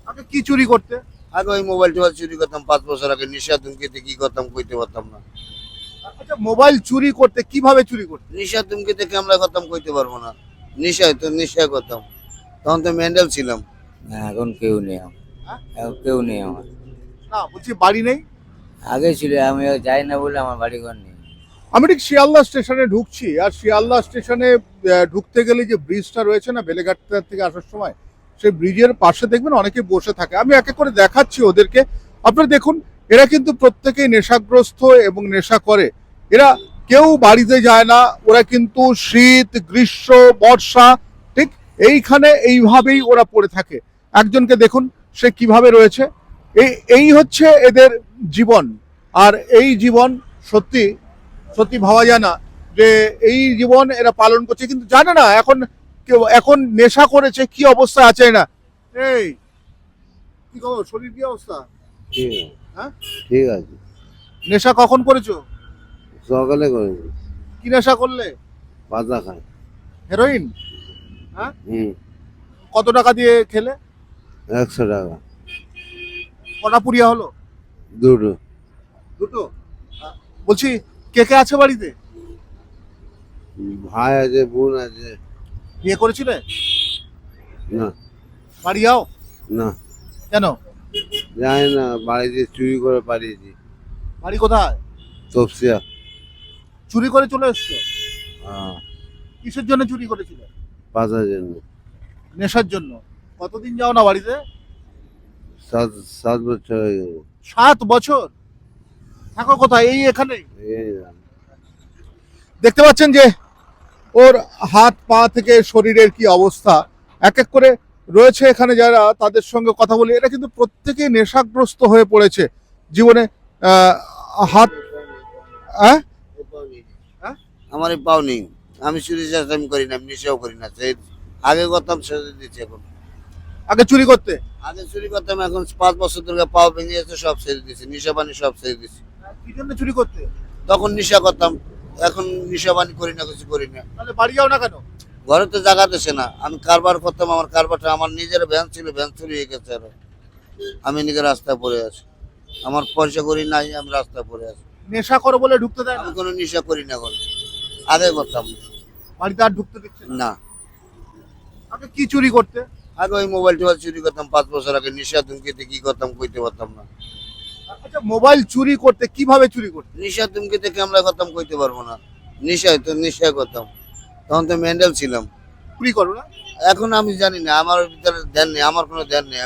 আগে কি চুরি করতে? আগে ওই মোবাইল টোবাইল চুরি করতাম 5 বছর আগে। নিশা ধুমকিতে কি করতাম কইতে পারতাম না। আচ্ছা, মোবাইল চুরি করতে কিভাবে চুরি করতে? নিশা ধুমকিতে ক্যামেরা করতাম কইতে পারবো না। নিশায় করতাম। তখন তো মেন্ডেল ছিলাম। না, এখন কেউ নেই হ্যাঁ? এখন কেউ নেই আমার। না, বলছি বাড়ি নেই। আগে ছিল, আমি যাই না বলে আমার বাড়ি ঘর নেই। আমি ঠিক শিয়ালদা স্টেশনে ঢুকছি, আর শিয়ালদা স্টেশনে ঢুকতে গেলে যে ব্রিজটা রয়েছে না বেলেঘাট থেকে আসার সময়, সেই ব্রিজের পাশে দেখবেন অনেকে বসে থাকে। আমি এক এক করে দেখাচ্ছি ওদেরকে। আপনারা দেখুন, এরা কিন্তু প্রত্যেকেই নেশাগ্রস্ত এবং নেশা করে। এরা কেউ বাড়িতে যায় না, ওরা কিন্তু শীত গ্রীষ্ম বর্ষা ঠিক এইখানে এইভাবেই ওরা পড়ে থাকে। একজনকে দেখুন সে কিভাবে রয়েছে। এই এই হচ্ছে এদের জীবন। আর এই জীবন সত্যি সত্যি ভাবা যায় না যে এই জীবন এরা পালন করছে, কিন্তু জানে না এখন কেউ এখন নেশা করেছে কি অবস্থা আছে না। এই কি খবর, শরীর কি অবস্থা? ঠিক আছে, হ্যাঁ, ঠিক আছে। নেশা কখন করেছো? সকালে করেছি। কি নেশা করলে? পাতা খাই। হেরোইন? হ্যাঁ, হুম। কত টাকা দিয়ে খেলে? 100 টাকা। কটা পুড়িয়া হলো? দুটো। দুটো? বলছি কে কে আছে বাড়িতে? ভাই আছে, বোন আছে। বিয়ে করেছিলে? না, বাড়ি যাও না, কেন? জানি না, বাড়িতে চুরি করে পালিয়েছি। বাড়ি কোথায়? তপসিয়া। চুরি করে চলে এসছো? হ্যাঁ, কিসের জন্য চুরি করেছিলে? পাতার জন্য। নেশার জন্য। কতদিন যাও না বাড়িতে? 7 বছর হয়ে গেছে। 7 বছর? থাকো কোথায়? এই এখানেই? এই না। দেখতে পাচ্ছেন যে ওর হাত পা থেকে শরীরের কি অবস্থা। এক এক করে রয়েছে এখানে যারা, তাদের সঙ্গে কথা বলি। এরা কিন্তু প্রত্যেকেই নেশাগ্রস্ত হয়ে পড়েছে জীবনে। আহ, হাত হ্যাঁ হ্যাঁ? আমার এই পাও নেই। আমি চুরি চাষামি করি না, আমি নেশাও করি না। আগে করতাম, ছেড়ে দিচ্ছি এখন। আগে চুরি করতে? আগে চুরি করতাম, এখন 5 বছর ধরে পাও ভেঙে গেছে, সব ছেড়ে দিচ্ছি। নিশা পানি সব ছেড়ে দিচ্ছি। কি জন্য চুরি করতে? তখন নিশা করতাম, এখন নিশা পানি করি না, কিছু করি না। তাহলে বাড়ি যাও না কেন? ঘরে তো জায়গা দিছে না। আমি কারবার করতাম, আমার কারবারটা, আমার নিজের ভ্যান ছিল, ভ্যান চুরি হয়ে গেছে। আর আমি নিজে রাস্তায় পড়ে আছি। আমার পয়সা করি নাই, আমি রাস্তায় পড়ে আছি। নেশা করো বলে ঢুকতে দেয় আমি না? কোনো নেশা করি না এখন। আগে করতাম। বাড়িতে আর ঢুকতে দিচ্ছে না? না, আগে কি চুরি করতে? আগে ওই মোবাইল টোবাইল চুরি করতাম 5 বছর আগে। নিশা ধুমকিতে কি করতাম কইতে পারতাম না। আচ্ছা, মোবাইল চুরি করতে কিভাবে চুরি করতে? নিশা ধুমকিতে ক্যামেরা করতাম কইতে পারবো না। নিশায় করতাম। তখন তো মেন্ডেল ছিলাম। চুরি করো না? এখন আমি জানি না, আমার ভিতরে ধ্যান নেই, আমার কোনো ধ্যান নেই।